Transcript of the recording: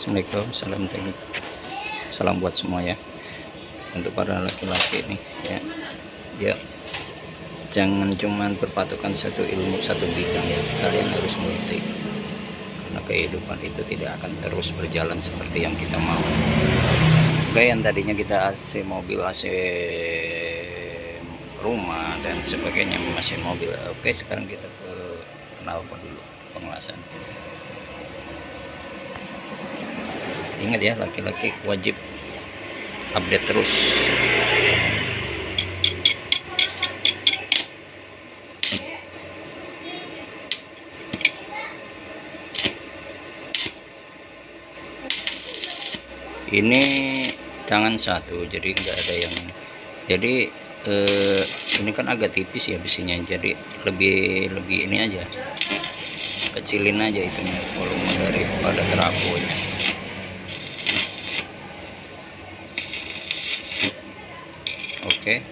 Assalamualaikum, salam teknik, salam buat semua ya. Untuk para laki-laki nih ya, ya jangan cuman berpatokan satu ilmu satu bidang ya, kalian harus multi, karena kehidupan itu tidak akan terus berjalan seperti yang kita mau. Oke, yang tadinya kita AC mobil, AC rumah dan sebagainya, masih mobil. Oke, sekarang kita ke knalpot dulu pengelasan. Ingat ya, laki-laki wajib update terus. Ini tangan satu, jadi enggak ada yang ini. Jadi ini kan agak tipis ya besinya, jadi lebih ini aja, kecilin aja itunya volume daripada trafonya. Oke.